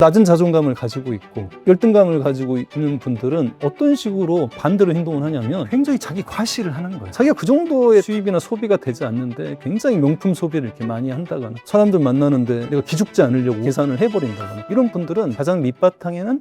낮은 자존감을 가지고 있고 열등감을 가지고 있는 분들은 어떤 식으로 반대로 행동을 하냐면 굉장히 자기 과시를 하는 거예요. 자기가 그 정도의 수입이나 소비가 되지 않는데 굉장히 명품 소비를 이렇게 많이 한다거나 사람들 만나는데 내가 기죽지 않으려고 계산을 해버린다거나 이런 분들은 가장 밑바탕에는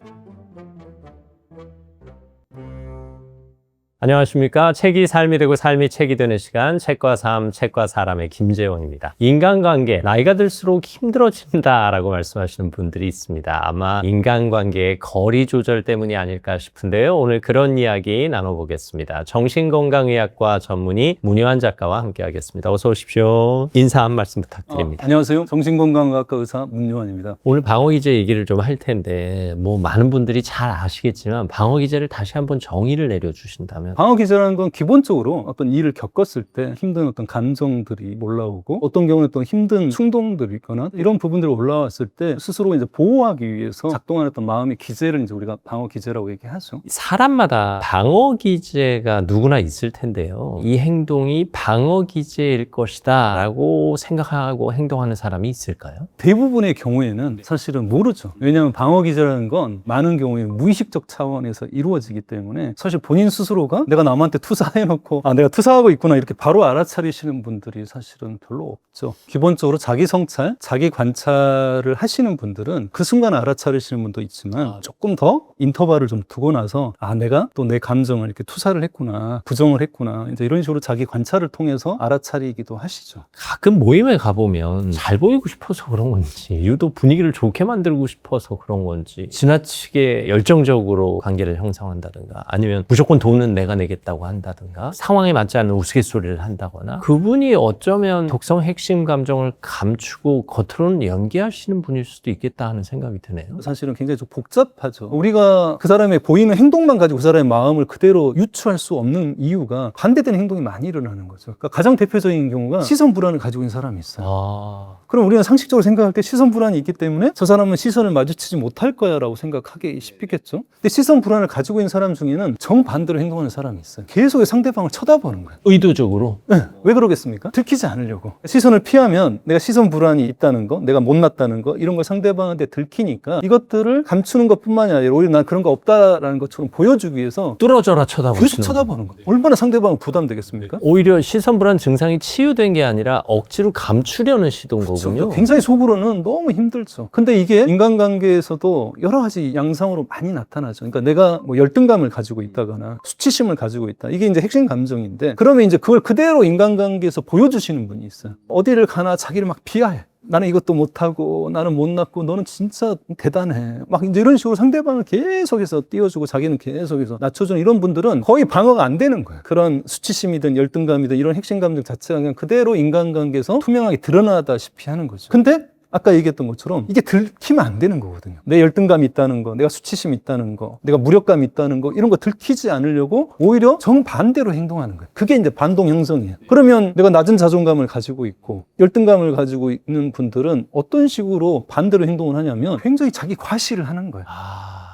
안녕하십니까. 책이 삶이 되고 삶이 책이 되는 시간, 책과 삶, 책과 사람의 김재원입니다. 인간관계, 나이가 들수록 힘들어진다라고 말씀하시는 분들이 있습니다. 아마 인간관계의 거리 조절 때문이 아닐까 싶은데요. 오늘 그런 이야기 나눠보겠습니다. 정신건강의학과 전문의 문효한 작가와 함께하겠습니다. 어서 오십시오. 인사 한 말씀 부탁드립니다. 안녕하세요. 정신건강의학과 의사 문효한입니다. 오늘 방어기제 얘기를 좀 할 텐데 많은 분들이 잘 아시겠지만 방어기제를 다시 한번 정의를 내려주신다면 방어기제라는 건 기본적으로 어떤 일을 겪었을 때 힘든 어떤 감정들이 올라오고 어떤 경우는 또 힘든 충동들이 있거나 이런 부분들이 올라왔을 때 스스로 이제 보호하기 위해서 작동하는 어떤 마음의 기제를 이제 우리가 방어기제라고 얘기하죠. 사람마다 방어기제가 누구나 있을 텐데요. 이 행동이 방어기제일 것이다 라고 생각하고 행동하는 사람이 있을까요? 대부분의 경우에는 사실은 모르죠. 왜냐하면 방어기제라는 건 많은 경우에 무의식적 차원에서 이루어지기 때문에 사실 본인 스스로가 내가 남한테 투사해놓고 내가 투사하고 있구나 이렇게 바로 알아차리시는 분들이 사실은 별로 없죠. 기본적으로 자기 성찰, 자기 관찰을 하시는 분들은 그 순간 알아차리시는 분도 있지만 조금 더 인터벌을 좀 두고 나서 내가 또 내 감정을 이렇게 투사를 했구나, 부정을 했구나 이제 이런 식으로 자기 관찰을 통해서 알아차리기도 하시죠. 가끔 모임에 가보면 잘 보이고 싶어서 그런 건지 유독 분위기를 좋게 만들고 싶어서 그런 건지 지나치게 열정적으로 관계를 형성한다든가 아니면 무조건 돈은 내가 내겠다고 한다든가 상황에 맞지 않는 우스갯소리를 한다거나 그분이 어쩌면 독성 핵심 감정을 감추고 겉으로는 연기하시는 분일 수도 있겠다 하는 생각이 드네요. 사실은 굉장히 좀 복잡하죠. 우리가 그 사람의 보이는 행동만 가지고 그 사람의 마음을 그대로 유추할 수 없는 이유가 반대되는 행동이 많이 일어나는 거죠. 그러니까 가장 대표적인 경우가 시선 불안을 가지고 있는 사람이 있어요. 그럼 우리가 상식적으로 생각할 때 시선 불안이 있기 때문에 저 사람은 시선을 마주치지 못할 거야 라고 생각하기 쉽겠죠. 근데 시선 불안을 가지고 있는 사람 중에는 정반대로 행동하는 사람이 있어요. 계속 상대방을 쳐다보는 거예요. 의도적으로? 네. 왜 그러겠습니까? 들키지 않으려고. 시선을 피하면 내가 시선 불안이 있다는 거, 내가 못났다는 거 이런 걸 상대방한테 들키니까 이것들을 감추는 것뿐만이 아니라 오히려 난 그런 거 없다라는 것처럼 보여주기 위해서 뚫어져라 쳐다보시는 계속 쳐다보는 거예요. 얼마나 상대방은 부담되겠습니까? 오히려 시선 불안 증상이 치유된 게 아니라 억지로 감추려는 시도인 거군요. 굉장히 속으로는 너무 힘들죠. 근데 이게 인간관계에서도 여러 가지 양상으로 많이 나타나죠. 그러니까 내가 열등감을 가지고 있다거나 수치심을 가지고 있다. 이게 이제 핵심 감정인데 그러면 이제 그걸 그대로 인간관계에서 보여주시는 분이 있어요. 어디를 가나 자기를 막 비하해. 나는 이것도 못하고 나는 못났고 너는 진짜 대단해. 막 이제 이런 식으로 상대방을 계속해서 띄워주고 자기는 계속해서 낮춰주는 이런 분들은 거의 방어가 안 되는 거예요. 그런 수치심이든 열등감이든 이런 핵심 감정 자체가 그냥 그대로 인간관계에서 투명하게 드러나다시피 하는 거죠. 근데 아까 얘기했던 것처럼 이게 들키면 안 되는 거거든요. 내 열등감이 있다는 거, 내가 수치심이 있다는 거, 내가 무력감이 있다는 거 이런 거 들키지 않으려고 오히려 정반대로 행동하는 거예요. 그게 이제 반동 형성이에요. 그러면 내가 낮은 자존감을 가지고 있고 열등감을 가지고 있는 분들은 어떤 식으로 반대로 행동을 하냐면 굉장히 자기 과시를 하는 거예요.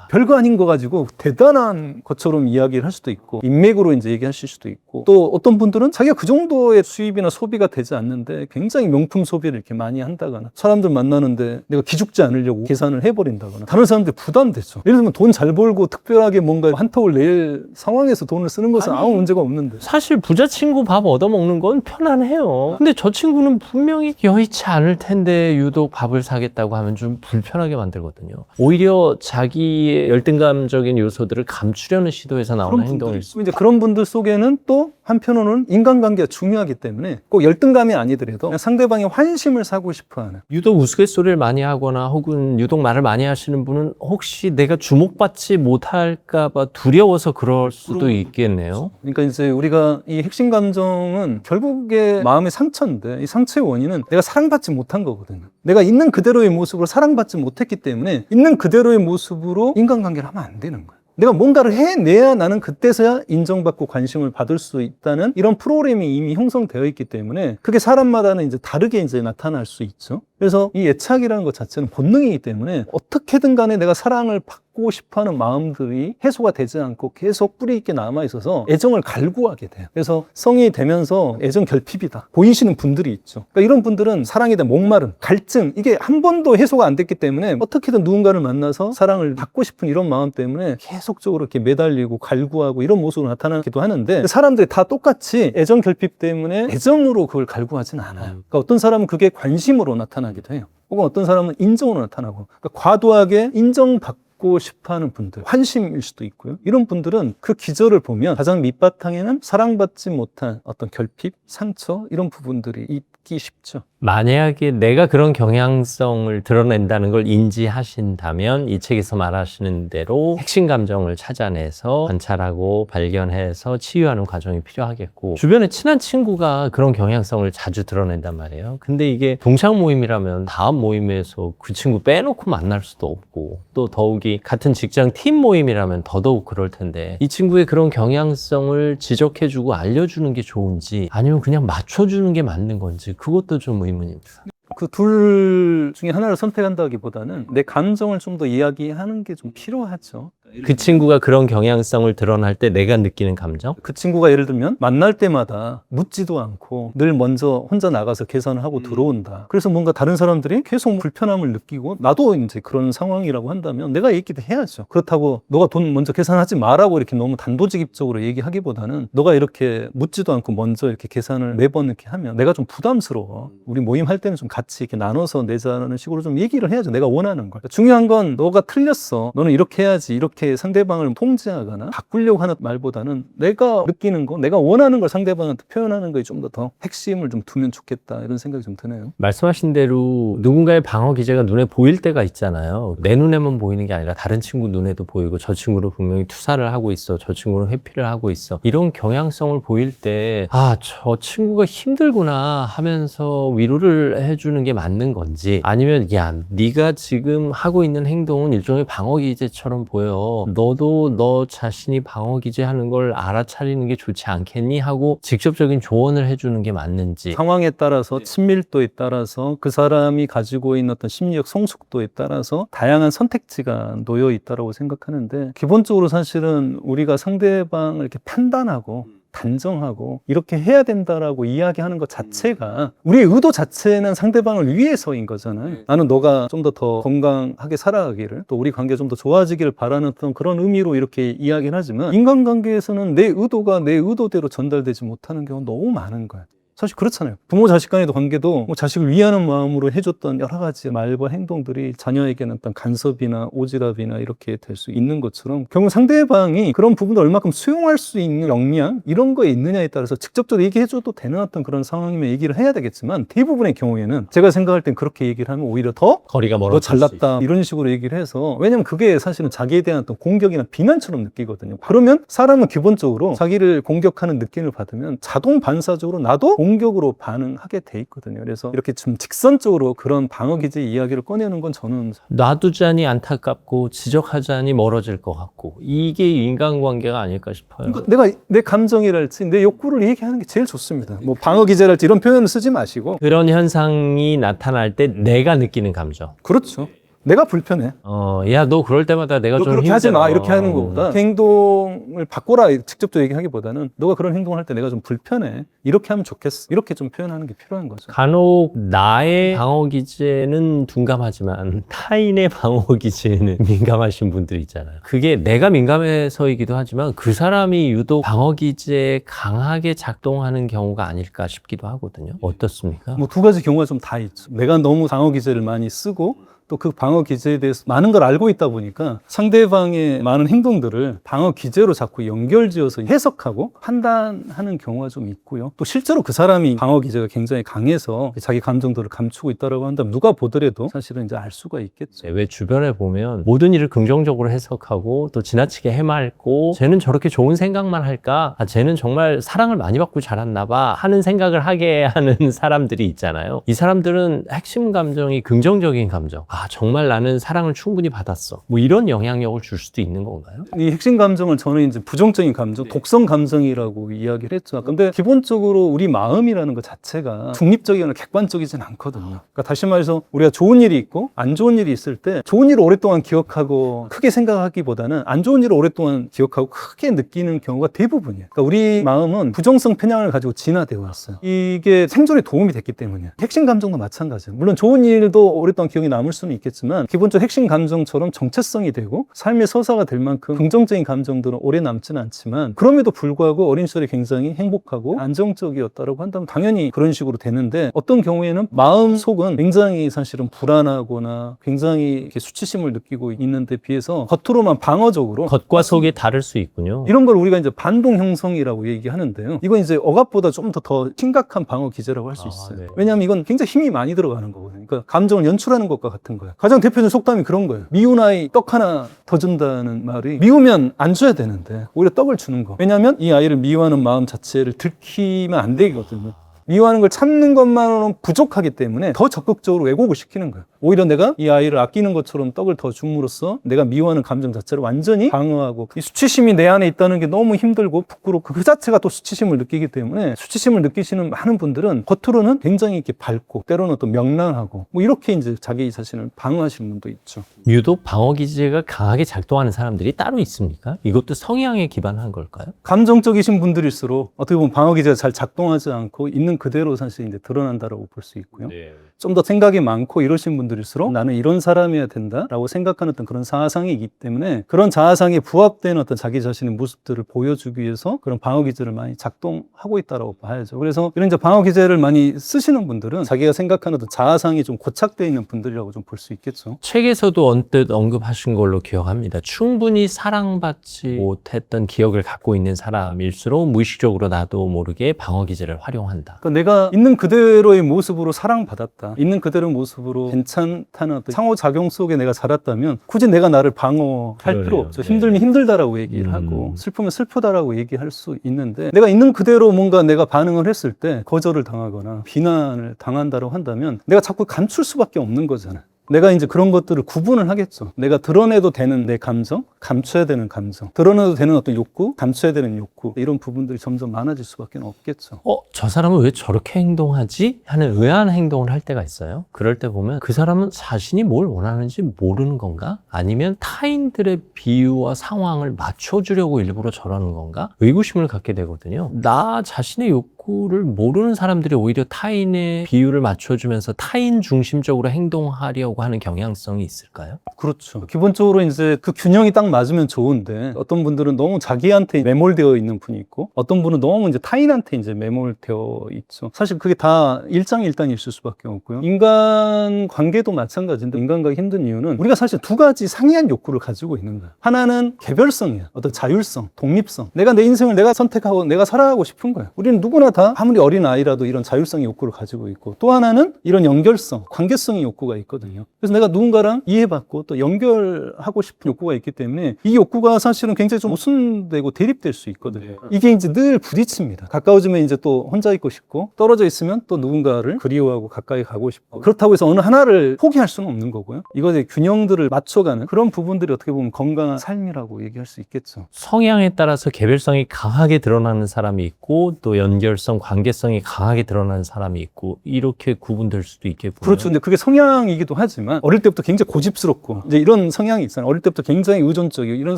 별거 아닌 거 가지고 대단한 것처럼 이야기를 할 수도 있고 인맥으로 이제 얘기하실 수도 있고 또 어떤 분들은 자기가 그 정도의 수입이나 소비가 되지 않는데 굉장히 명품 소비를 이렇게 많이 한다거나 사람들 만나는데 내가 기죽지 않으려고 계산을 해버린다거나 다른 사람들 부담되죠. 예를 들면 돈 잘 벌고 특별하게 뭔가 한턱을 낼 상황에서 돈을 쓰는 것은 아무 문제가 없는데 사실 부자 친구 밥 얻어먹는 건 편안해요. 근데 저 친구는 분명히 여의치 않을 텐데 유독 밥을 사겠다고 하면 좀 불편하게 만들거든요. 오히려 자기의 열등감적인 요소들을 감추려는 시도에서 나오는 행동일 수. 이제 그런 분들 속에는 또 한편으로는 인간관계가 중요하기 때문에 꼭 열등감이 아니더라도 그냥 상대방의 환심을 사고 싶어하는. 유독 우스갯소리를 많이 하거나 혹은 유독 말을 많이 하시는 분은 혹시 내가 주목받지 못할까 봐 두려워서 그럴 수도 있겠네요. 그러니까 이제 우리가 이 핵심 감정은 결국에 마음의 상처인데 이 상처의 원인은 내가 사랑받지 못한 거거든요. 내가 있는 그대로의 모습으로 사랑받지 못했기 때문에 있는 그대로의 모습으로 인간관계를 하면 안 되는 거예요. 내가 뭔가를 해내야 나는 그때서야 인정받고 관심을 받을 수 있다는 이런 프로그램이 이미 형성되어 있기 때문에 그게 사람마다는 이제 다르게 이제 나타날 수 있죠. 그래서 이 애착이라는 것 자체는 본능이기 때문에 어떻게든 간에 내가 사랑을 받고 받고 싶어하는 마음들이 해소가 되지 않고 계속 뿌리 있게 남아있어서 애정을 갈구하게 돼요. 그래서 성이 되면서 애정 결핍이다 보이시는 분들이 있죠. 그러니까 이런 분들은 사랑에 대한 목마름, 갈증, 이게 한 번도 해소가 안 됐기 때문에 어떻게든 누군가를 만나서 사랑을 받고 싶은 이런 마음 때문에 계속적으로 이렇게 매달리고 갈구하고 이런 모습으로 나타나기도 하는데, 사람들이 다 똑같이 애정 결핍 때문에 애정으로 그걸 갈구하진 않아요. 그러니까 어떤 사람은 그게 관심으로 나타나기도 해요. 혹은 어떤 사람은 인정으로 나타나고, 그러니까 과도하게 인정받고 싶어하는 분들, 환심일 수도 있고요. 이런 분들은 그 기저를 보면 가장 밑바탕에는 사랑받지 못한 어떤 결핍, 상처, 이런 부분들이 있기 쉽죠. 만약에 내가 그런 경향성을 드러낸다는 걸 인지하신다면 이 책에서 말하시는 대로 핵심 감정을 찾아내서 관찰하고 발견해서 치유하는 과정이 필요하겠고, 주변에 친한 친구가 그런 경향성을 자주 드러낸단 말이에요. 근데 이게 동창 모임이라면 다음 모임에서 그 친구 빼놓고 만날 수도 없고, 또 더욱이 같은 직장 팀 모임이라면 더더욱 그럴 텐데, 이 친구의 그런 경향성을 지적해주고 알려주는 게 좋은지 아니면 그냥 맞춰주는 게 맞는 건지, 그것도 좀 의문입니다. 그 둘 중에 하나를 선택한다기보다는 내 감정을 좀 더 이야기하는 게 좀 필요하죠. 그 친구가 그런 경향성을 드러날 때 내가 느끼는 감정? 그 친구가 예를 들면 만날 때마다 묻지도 않고 늘 먼저 혼자 나가서 계산을 하고 들어온다. 그래서 뭔가 다른 사람들이 계속 불편함을 느끼고, 나도 이제 그런 상황이라고 한다면 내가 얘기도 해야죠. 그렇다고 너가 돈 먼저 계산하지 마라고 이렇게 너무 단도직입적으로 얘기하기보다는, 너가 이렇게 묻지도 않고 먼저 이렇게 계산을 매번 이렇게 하면 내가 좀 부담스러워. 우리 모임 할 때는 좀 같이 이렇게 나눠서 내자는 식으로 좀 얘기를 해야죠. 내가 원하는 걸. 중요한 건 너가 틀렸어. 너는 이렇게 해야지. 이렇게 상대방을 통제하거나 바꾸려고 하는 말보다는 내가 느끼는 거, 내가 원하는 걸 상대방한테 표현하는 거에 좀 더 핵심을 좀 두면 좋겠다, 이런 생각이 좀 드네요. 말씀하신 대로 누군가의 방어 기제가 눈에 보일 때가 있잖아요. 내 눈에만 보이는 게 아니라 다른 친구 눈에도 보이고, 저 친구는 분명히 투사를 하고 있어, 저 친구는 회피를 하고 있어, 이런 경향성을 보일 때 저 친구가 힘들구나 하면서 위로를 해주는 게 맞는 건지, 아니면 네가 지금 하고 있는 행동은 일종의 방어 기제처럼 보여, 너도 너 자신이 방어 기제하는 걸 알아차리는 게 좋지 않겠니? 하고 직접적인 조언을 해주는 게 맞는지. 상황에 따라서, 친밀도에 따라서, 그 사람이 가지고 있는 어떤 심리적 성숙도에 따라서 다양한 선택지가 놓여 있다고 생각하는데, 기본적으로 사실은 우리가 상대방을 이렇게 판단하고 단정하고 이렇게 해야 된다라고 이야기하는 것 자체가, 우리의 의도 자체는 상대방을 위해서인 거잖아요. 나는 너가 좀 더 건강하게 살아가기를, 또 우리 관계가 좀 더 좋아지기를 바라는 어떤 그런 의미로 이렇게 이야기를 하지만, 인간관계에서는 내 의도가 내 의도대로 전달되지 못하는 경우가 너무 많은 거예요. 사실 그렇잖아요. 부모 자식 간의 관계도 뭐 자식을 위하는 마음으로 해줬던 여러 가지 말과 행동들이 자녀에게는 어떤 간섭이나 오지랖이나 이렇게 될 수 있는 것처럼, 결국 상대방이 그런 부분을 얼마큼 수용할 수 있는 역량, 이런 거에 있느냐에 따라서 직접적으로 얘기해줘도 되는 어떤 그런 상황이면 얘기를 해야 되겠지만, 대부분의 경우에는 제가 생각할 땐 그렇게 얘기를 하면 오히려 더 거리가 너 멀어질 수 잘났다 이런 식으로 얘기를 해서, 왜냐면 그게 사실은 자기에 대한 어떤 공격이나 비난처럼 느끼거든요. 그러면 사람은 기본적으로 자기를 공격하는 느낌을 받으면 자동 반사적으로 나도 공격으로 반응하게 돼 있거든요. 그래서 이렇게 좀 직선적으로 그런 방어 기제 이야기를 꺼내는 건 저는 놔두자니 안타깝고 지적하자니 멀어질 것 같고, 이게 인간관계가 아닐까 싶어요. 그러니까 내가 내 감정이랄지 내 욕구를 얘기하는 게 제일 좋습니다. 뭐 방어 기제랄지 이런 표현을 쓰지 마시고. 그런 현상이 나타날 때 내가 느끼는 감정. 그렇죠. 내가 불편해. 너 그럴 때마다 내가 너 좀 그렇게 힘들어. 하지 마 이렇게 하는 것보다, 그 행동을 바꿔라 직접적으로 얘기하기보다는, 너가 그런 행동을 할 때 내가 좀 불편해, 이렇게 하면 좋겠어, 이렇게 좀 표현하는 게 필요한 거죠. 간혹 나의 방어 기제는 둔감하지만 타인의 방어 기제는 민감하신 분들이 있잖아요. 그게 내가 민감해서이기도 하지만 그 사람이 유독 방어 기제에 강하게 작동하는 경우가 아닐까 싶기도 하거든요. 어떻습니까? 뭐 두 가지 경우가 좀 다 있죠. 내가 너무 방어 기제를 많이 쓰고, 또 그 방어 기제에 대해서 많은 걸 알고 있다 보니까 상대방의 많은 행동들을 방어 기제로 자꾸 연결지어서 해석하고 판단하는 경우가 좀 있고요. 또 실제로 그 사람이 방어 기제가 굉장히 강해서 자기 감정들을 감추고 있다라고 한다면, 누가 보더라도 사실은 이제 알 수가 있겠죠. 왜 주변에 보면 모든 일을 긍정적으로 해석하고 또 지나치게 해맑고, 쟤는 저렇게 좋은 생각만 할까? 쟤는 정말 사랑을 많이 받고 자랐나 봐 하는 생각을 하게 하는 사람들이 있잖아요. 이 사람들은 핵심 감정이 긍정적인 감정, 아, 정말 나는 사랑을 충분히 받았어. 뭐 이런 영향력을 줄 수도 있는 건가요? 이 핵심 감정을 저는 이제 부정적인 감정, 독성 감정이라고 이야기를 했죠. 근데 기본적으로 우리 마음이라는 것 자체가 중립적이거나 객관적이진 않거든요. 그러니까 다시 말해서 우리가 좋은 일이 있고 안 좋은 일이 있을 때 좋은 일을 오랫동안 기억하고 크게 생각하기보다는 안 좋은 일을 오랫동안 기억하고 크게 느끼는 경우가 대부분이에요. 그러니까 우리 마음은 부정성 편향을 가지고 진화되어 왔어요. 이게 생존에 도움이 됐기 때문이에요. 핵심 감정도 마찬가지예요. 물론 좋은 일도 오랫동안 기억이 남을 수는 있겠지만 기본적으로 핵심 감정처럼 정체성이 되고 삶의 서사가 될 만큼 긍정적인 감정들은 오래 남지는 않지만 그럼에도 불구하고 어린 시절에 굉장히 행복하고 안정적이었다고 한다면 당연히 그런 식으로 되는데 어떤 경우에는 마음 속은 굉장히 사실은 불안하거나 굉장히 이렇게 수치심을 느끼고 있는데 비해서 겉으로만 방어적으로 겉과 속이 다를 수 있군요. 이런 걸 우리가 이제 반동 형성이라고 얘기하는데요. 이건 이제 억압보다 좀 더 심각한 방어 기제라고 할 수 있어요. 네. 왜냐하면 이건 굉장히 힘이 많이 들어가는 거거든요. 그러니까 감정을 연출하는 것과 같은 거예요. 가장 대표적인 속담이 그런 거예요. 미운 아이 떡 하나 더 준다는 말이 미우면 안 줘야 되는데 오히려 떡을 주는 거. 왜냐하면 이 아이를 미워하는 마음 자체를 들키면 안 되거든요. 미워하는 걸 참는 것만으로는 부족하기 때문에 더 적극적으로 왜곡을 시키는 거예요. 오히려 내가 이 아이를 아끼는 것처럼 떡을 더 줌으로써 내가 미워하는 감정 자체를 완전히 방어하고 이 수치심이 내 안에 있다는 게 너무 힘들고 부끄럽고 그 자체가 또 수치심을 느끼기 때문에 수치심을 느끼시는 많은 분들은 겉으로는 굉장히 이렇게 밝고 때로는 또 명랑하고 뭐 이렇게 이제 자기 자신을 방어하시는 분도 있죠. 유독 방어 기제가 강하게 작동하는 사람들이 따로 있습니까? 이것도 성향에 기반한 걸까요? 감정적이신 분들일수록 어떻게 보면 방어 기제가 잘 작동하지 않고 있는 그대로 사실 이제 드러난다라고 볼 수 있고요. 좀 더 생각이 많고 이러신 분들일수록 나는 이런 사람이어야 된다라고 생각하는 어떤 그런 사상이기 때문에 그런 자아상에 부합된 어떤 자기 자신의 모습들을 보여주기 위해서 그런 방어 기제를 많이 작동하고 있다라고 봐야죠. 그래서 이런 이제 방어 기제를 많이 쓰시는 분들은 자기가 생각하는 어떤 자아상이 좀 고착되어 있는 분들이라고 좀 볼 수 있겠죠. 책에서도 언뜻 언급하신 걸로 기억합니다. 충분히 사랑받지 못했던 기억을 갖고 있는 사람일수록 무의식적으로 나도 모르게 방어 기제를 활용한다. 그러니까 내가 있는 그대로의 모습으로 사랑받았다. 있는 그대로의 모습으로 괜찮다는 어떤 상호작용 속에 내가 자랐다면 굳이 내가 나를 방어할 필요 없죠. 네. 힘들면 힘들다라고 얘기를 하고 슬프면 슬프다라고 얘기할 수 있는데 내가 있는 그대로 뭔가 내가 반응을 했을 때 거절을 당하거나 비난을 당한다고 한다면 내가 자꾸 감출 수밖에 없는 거잖아요. 내가 이제 그런 것들을 구분을 하겠죠. 내가 드러내도 되는 내 감정, 감춰야 되는 감정, 드러내도 되는 어떤 욕구, 감춰야 되는 욕구, 이런 부분들이 점점 많아질 수밖에 없겠죠. 저 사람은 왜 저렇게 행동하지? 하는 의아한 행동을 할 때가 있어요. 그럴 때 보면 그 사람은 자신이 뭘 원하는지 모르는 건가? 아니면 타인들의 비유와 상황을 맞춰주려고 일부러 저러는 건가? 의구심을 갖게 되거든요. 나 자신의 욕구를 모르는 사람들이 오히려 타인의 비유를 맞춰주면서 타인 중심적으로 행동하려고 하는 경향성이 있을까요? 그렇죠. 기본적으로 이제 그 균형이 딱 맞으면 좋은데 어떤 분들은 너무 자기한테 매몰되어 있는 분이 있고 어떤 분은 너무 이제 타인한테 이제 매몰되어 있죠. 사실 그게 다 일장일단일 수밖에 없고요. 인간 관계도 마찬가지인데 인간관계 힘든 이유는 우리가 사실 두 가지 상이한 욕구를 가지고 있는 거예요. 하나는 개별성이에요. 어떤 자율성, 독립성. 내가 내 인생을 내가 선택하고 내가 살아가고 싶은 거예요. 우리는 누구나 다 아무리 어린 아이라도 이런 자율성의 욕구를 가지고 있고 또 하나는 이런 연결성, 관계성의 욕구가 있거든요. 그래서 내가 누군가랑 이해받고 또 연결하고 싶은 욕구가 있기 때문에 이 욕구가 사실은 굉장히 좀 모순되고 대립될 수 있거든요. 이게 이제 늘 부딪힙니다. 가까워지면 이제 또 혼자 있고 싶고 떨어져 있으면 또 누군가를 그리워하고 가까이 가고 싶고 그렇다고 해서 어느 하나를 포기할 수는 없는 거고요. 이것의 균형들을 맞춰가는 그런 부분들이 어떻게 보면 건강한 삶이라고 얘기할 수 있겠죠. 성향에 따라서 개별성이 강하게 드러나는 사람이 있고 또 연결성, 관계성이 강하게 드러나는 사람이 있고 이렇게 구분될 수도 있겠군요. 그렇죠. 근데 그게 성향이기도 하지만 어릴 때부터 굉장히 고집스럽고 이제 이런 성향이 있어요. 어릴 때부터 굉장히 의존적이고 이런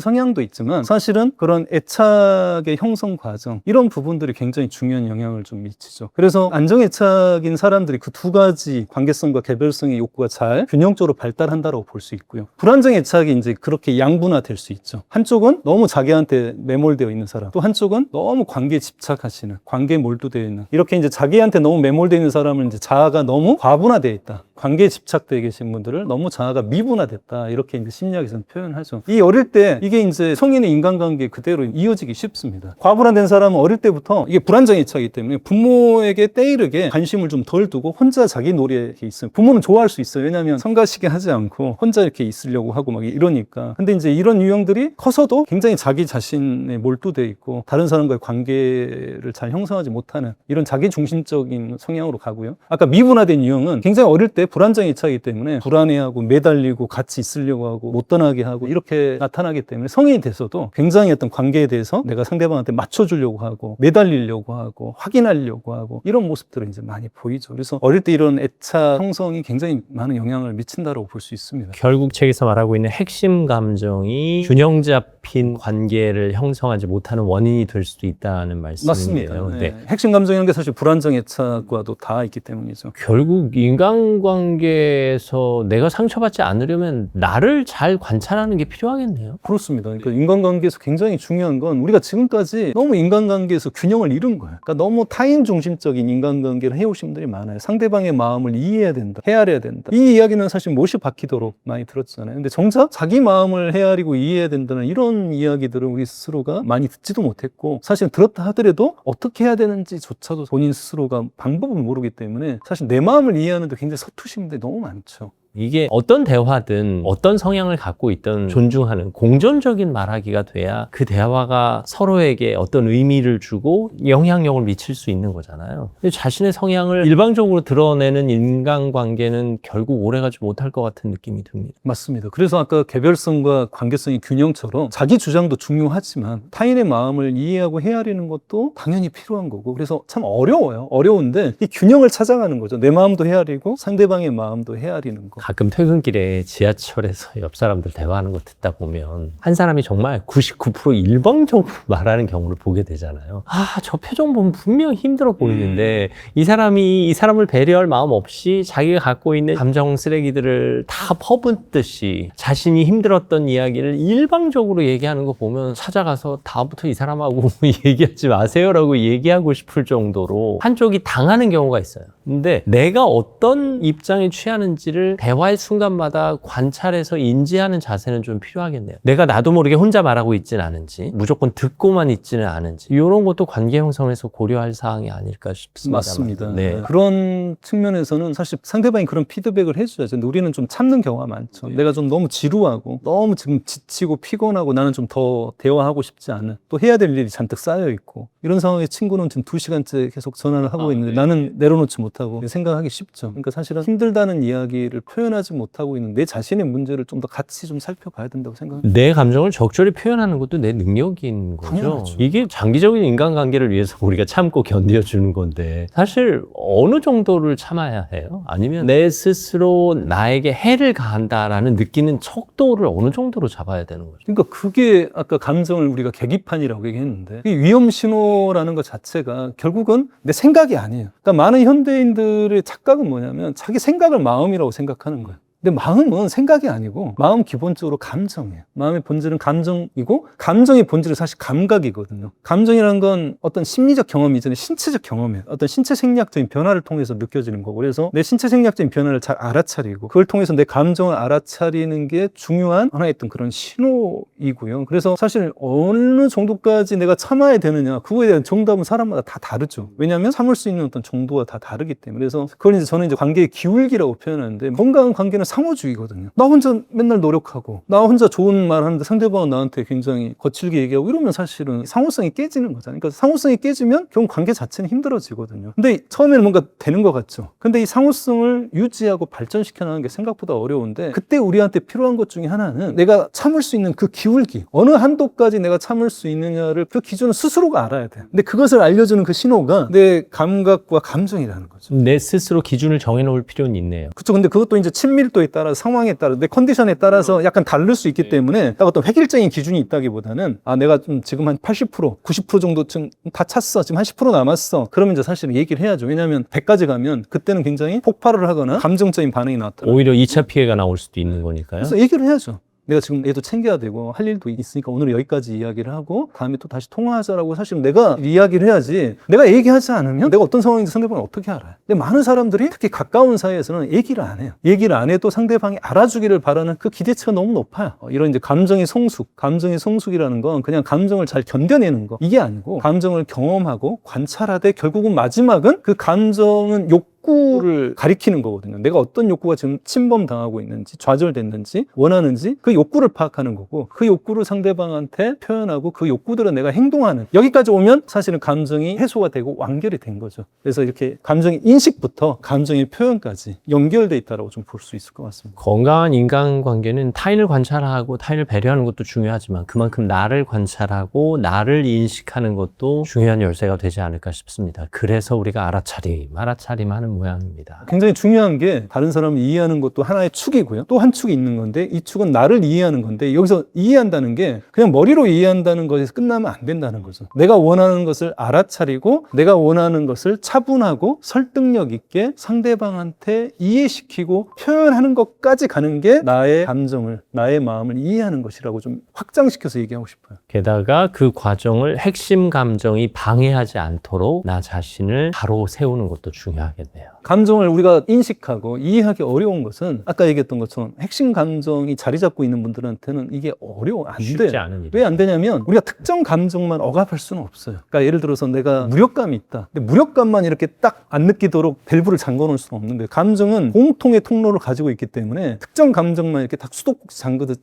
성향도 있지만 사실은 그런 애착의 형성 과정 이런 부분들이 굉장히 중요한 영향을 좀 미치죠. 그래서 안정애착인 사람들이 그 두 가지 관계성과 개별성의 욕구가 잘 균형적으로 발달한다고 볼 수 있고요. 불안정애착이 이제 그렇게 양분화될 수 있죠. 한쪽은 너무 자기한테 매몰되어 있는 사람, 또 한쪽은 너무 관계에 집착하시는, 관계에 몰두되어 있는 이렇게 이제 자기한테 너무 매몰되어 있는 사람은 이제 자아가 너무 과분화되어 있다. 관계에 집착되어 계신 분들을 너무 자아가 미분화됐다. 이렇게 이제 심리학에서는 표현하죠. 이 어릴 때 이게 이제 성인의 인간관계 그대로 이어지기 쉽습니다. 과분화된 사람은 어릴 때부터 이게 불안정애착이기 때문에 부모에게 때이르게 관심을 좀 덜 두고 혼자 자기 놀이에 있어요. 부모는 좋아할 수 있어요. 왜냐하면 성가시게 하지 않고 혼자 이렇게 있으려고 하고 막 이러니까. 근데 이제 이런 유형들이 커서도 굉장히 자기 자신에 몰두되어 있고 다른 사람과의 관계를 잘 형성하지 못하는 이런 자기 중심적인 성향으로 가고요. 아까 미분화된 유형은 굉장히 어릴 때 불안정에 차이기 때문에 불안해하고 매달리고 같이 있으려고 하고 못 떠나게 하고 이렇게 나타나기 때문에 성인이 돼서도 굉장히 어떤 관계에 대해서 내가 상대방한테 맞춰주려고 하고 매달리려고 하고 확인하려고 하고 이런 모습들을 이제 많이 보이죠. 그래서 어릴 때 이런 애착 형성이 굉장히 많은 영향을 미친다고 볼 수 있습니다. 결국 책에서 말하고 있는 핵심 감정이 균형 잡힌 관계를 형성하지 못하는 원인이 될 수도 있다는 말씀인데요. 맞습니다. 네. 핵심 감정이라는 게 사실 불안정 애착과도 다 있기 때문이죠. 결국 인간관계에서 내가 상처받지 않으려면 나를 잘 관찰하는 게 필요하겠네요. 그렇습니다. 그러니까 인간관계에서 굉장히 중요한 건 우리가 지금까지 너무 인간관계에서 균형을 잃은 거예요. 그러니까 너무 타인 중심적인 인간관계를 해오신 분들이 많아요. 상대방의 마음을 이해해야 된다, 헤아려야 된다. 이 이야기는 사실 못이 박히도록 많이 들었잖아요. 근데 정작 자기 마음을 헤아리고 이해해야 된다는 이런 이야기들을 우리 스스로가 많이 듣지도 못했고, 사실 들었다 하더라도 어떻게 해야 되는지조차도 본인 스스로가 방법을 모르기 때문에 사실 내 마음을 이해하는데 굉장히 서투신 분들이 너무 많죠. 이게 어떤 대화든 어떤 성향을 갖고 있든 존중하는 공존적인 말하기가 돼야 그 대화가 서로에게 어떤 의미를 주고 영향력을 미칠 수 있는 거잖아요. 근데 자신의 성향을 일방적으로 드러내는 인간관계는 결국 오래가지 못할 것 같은 느낌이 듭니다. 맞습니다. 그래서 아까 개별성과 관계성의 균형처럼 자기 주장도 중요하지만 타인의 마음을 이해하고 헤아리는 것도 당연히 필요한 거고, 그래서 참 어려워요. 어려운데 이 균형을 찾아가는 거죠. 내 마음도 헤아리고 상대방의 마음도 헤아리는 거. 가끔 퇴근길에 지하철에서 옆 사람들 대화하는 거 듣다 보면 한 사람이 정말 99% 일방적으로 말하는 경우를 보게 되잖아요. 저 표정 보면 분명 힘들어 보이는데 이 사람이 이 사람을 배려할 마음 없이 자기가 갖고 있는 감정 쓰레기들을 다 퍼붓듯이 자신이 힘들었던 이야기를 일방적으로 얘기하는 거 보면 찾아가서 다음부터 이 사람하고 얘기하지 마세요라고 얘기하고 싶을 정도로 한쪽이 당하는 경우가 있어요. 근데 내가 어떤 입장에 취하는지를 대화의 순간마다 관찰해서 인지하는 자세는 좀 필요하겠네요. 내가 나도 모르게 혼자 말하고 있지는 않은지, 무조건 듣고만 있지는 않은지, 이런 것도 관계 형성에서 고려할 사항이 아닐까 싶습니다. 맞습니다. 네. 그런 측면에서는 사실 상대방이 그런 피드백을 해줘야죠. 근데 우리는 좀 참는 경우가 많죠. 내가 좀 너무 지루하고 너무 지금 지치고 피곤하고 나는 좀 더 대화하고 싶지 않은, 또 해야 될 일이 잔뜩 쌓여 있고, 이런 상황에 친구는 지금 2시간째 계속 전화를 하고 있는데 나는 내려놓지 못하고 생각하기 쉽죠. 그러니까 사실은 힘들다는 이야기를 표현하지 못하고 있는 내 자신의 문제를 좀 더 같이 좀 살펴봐야 된다고 생각합니다. 내 감정을 적절히 표현하는 것도 내 능력인 거죠. 당연하죠. 이게 장기적인 인간관계를 위해서 우리가 참고 견뎌주는 건데 사실 어느 정도를 참아야 해요? 아니면 내 스스로 나에게 해를 가한다라는 느끼는 척도를 어느 정도로 잡아야 되는 거죠? 그러니까 그게 아까 감정을 우리가 계기판이라고 얘기했는데, 이 위험 신호라는 것 자체가 결국은 내 생각이 아니에요. 그러니까 많은 현대인들의 착각은 뭐냐면 자기 생각을 마음이라고 생각하는 거예요. 근데 마음은 생각이 아니고 마음 기본적으로 감정이에요. 마음의 본질은 감정이고, 감정의 본질은 사실 감각이거든요. 감정이라는 건 어떤 심리적 경험 이전에 신체적 경험이에요. 어떤 신체 생리학적인 변화를 통해서 느껴지는 거고, 그래서 내 신체 생리학적인 변화를 잘 알아차리고 그걸 통해서 내 감정을 알아차리는 게 중요한 하나의 어떤 그런 신호이고요. 그래서 사실 어느 정도까지 내가 참아야 되느냐, 그거에 대한 정답은 사람마다 다 다르죠. 왜냐하면 참을 수 있는 어떤 정도가 다 다르기 때문에. 그래서 그걸 이제 저는 이제 관계의 기울기라고 표현하는데, 건강한 관계는 상호주의거든요. 나 혼자 맨날 노력하고 나 혼자 좋은 말 하는데 상대방은 나한테 굉장히 거칠게 얘기하고 이러면 사실은 상호성이 깨지는 거잖아요. 그러니까 상호성이 깨지면 결국 관계 자체는 힘들어지거든요. 근데 처음에는 뭔가 되는 것 같죠. 근데 이 상호성을 유지하고 발전시켜 나가는 게 생각보다 어려운데, 그때 우리한테 필요한 것 중에 하나는 내가 참을 수 있는 그 기울기, 어느 한도까지 내가 참을 수 있느냐를 그 기준을 스스로가 알아야 돼요. 근데 그것을 알려주는 그 신호가 내 감각과 감정이라는 거죠. 내 스스로 기준을 정해놓을 필요는 있네요. 그렇죠. 근데 그것도 이제 친밀도에 따라, 상황에 따라, 내 컨디션에 따라서 약간 다를 수 있기 때문에 딱 어떤 획일적인 기준이 있다기보다는 내가 좀 지금 한 80%, 90% 정도쯤 다 찼어. 지금 한 10% 남았어. 그러면 이제 사실 얘기를 해야죠. 왜냐하면 100까지 가면 그때는 굉장히 폭발을 하거나 감정적인 반응이 나타나요. 오히려 2차 피해가 나올 수도 있는 거니까요. 그래서 얘기를 해야죠. 내가 지금 애도 챙겨야 되고 할 일도 있으니까 오늘 여기까지 이야기를 하고 다음에 또 다시 통화하자라고 사실 내가 이야기를 해야지, 내가 얘기하지 않으면 내가 어떤 상황인지 상대방이 어떻게 알아요? 근데 많은 사람들이 특히 가까운 사이에서는 얘기를 안 해요. 얘기를 안 해도 상대방이 알아주기를 바라는 그 기대치가 너무 높아요. 이런 이제 감정의 성숙이라는 건 그냥 감정을 잘 견뎌내는 거, 이게 아니고 감정을 경험하고 관찰하되 결국은 마지막은 그 감정은 욕 욕구를 가리키는 거거든요. 내가 어떤 욕구가 지금 침범당하고 있는지, 좌절됐는지, 원하는지 그 욕구를 파악하는 거고, 그 욕구를 상대방한테 표현하고 그 욕구들은 내가 행동하는, 여기까지 오면 사실은 감정이 해소가 되고 완결이 된 거죠. 그래서 이렇게 감정의 인식부터 감정의 표현까지 연결돼 있다고 좀 볼 수 있을 것 같습니다. 건강한 인간관계는 타인을 관찰하고 타인을 배려하는 것도 중요하지만 그만큼 나를 관찰하고 나를 인식하는 것도 중요한 열쇠가 되지 않을까 싶습니다. 그래서 우리가 알아차림 하는 모양입니다. 굉장히 중요한 게 다른 사람을 이해하는 것도 하나의 축이고요. 또 한 축이 있는 건데 이 축은 나를 이해하는 건데 여기서 이해한다는 게 그냥 머리로 이해한다는 것에서 끝나면 안 된다는 거죠. 내가 원하는 것을 알아차리고 내가 원하는 것을 차분하고 설득력 있게 상대방한테 이해시키고 표현하는 것까지 가는 게 나의 감정을, 나의 마음을 이해하는 것이라고 좀 확장시켜서 얘기하고 싶어요. 게다가 그 과정을 핵심 감정이 방해하지 않도록 나 자신을 바로 세우는 것도 중요하겠네요. 감정을 우리가 인식하고 이해하기 어려운 것은 아까 얘기했던 것처럼 핵심 감정이 자리 잡고 있는 분들한테는 이게 어려워. 안 쉽지 돼. 않은 일이죠. 왜 안 되냐면 우리가 특정 감정만 억압할 수는 없어요. 그러니까 예를 들어서 내가 무력감이 있다. 근데 무력감만 이렇게 딱 안 느끼도록 밸브를 잠궈 놓을 수는 없는데 감정은 공통의 통로를 가지고 있기 때문에 특정 감정만 이렇게 딱 수도꼭지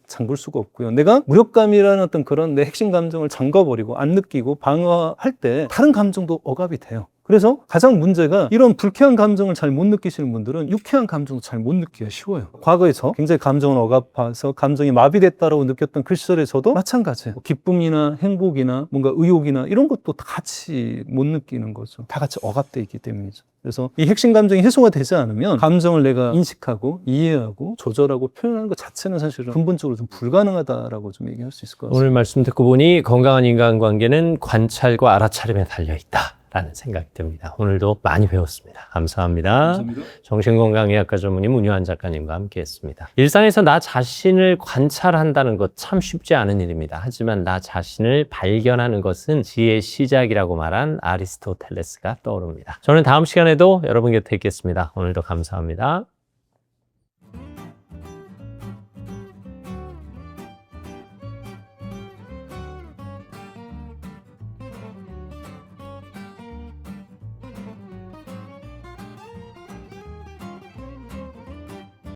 잠글 수가 없고요. 내가 무력감이라는 어떤 그런 내 핵심 감정을 잠궈버리고 안 느끼고 방어할 때 다른 감정도 억압이 돼요. 그래서 가장 문제가 이런 불쾌한 감정을 잘 못 느끼시는 분들은 유쾌한 감정도 잘 못 느끼기가 쉬워요. 과거에 저 굉장히 감정을 억압해서 감정이 마비됐다라고 느꼈던 그 시절에 저도 마찬가지예요. 기쁨이나 행복이나 뭔가 의욕이나 이런 것도 다 같이 못 느끼는 거죠. 다 같이 억압돼 있기 때문이죠. 그래서 이 핵심 감정이 해소가 되지 않으면 감정을 내가 인식하고 이해하고 조절하고 표현하는 것 자체는 사실은 근본적으로 좀 불가능하다라고 좀 얘기할 수 있을 것 같습니다. 오늘 말씀 듣고 보니 건강한 인간관계는 관찰과 알아차림에 달려있다 라는 생각이 듭니다. 오늘도 많이 배웠습니다. 감사합니다. 감사합니다. 정신건강의학과 전문의 문효한 작가님과 함께했습니다. 일상에서 나 자신을 관찰한다는 것 참 쉽지 않은 일입니다. 하지만 나 자신을 발견하는 것은 지혜의 시작이라고 말한 아리스토텔레스가 떠오릅니다. 저는 다음 시간에도 여러분 곁에 있겠습니다. 오늘도 감사합니다.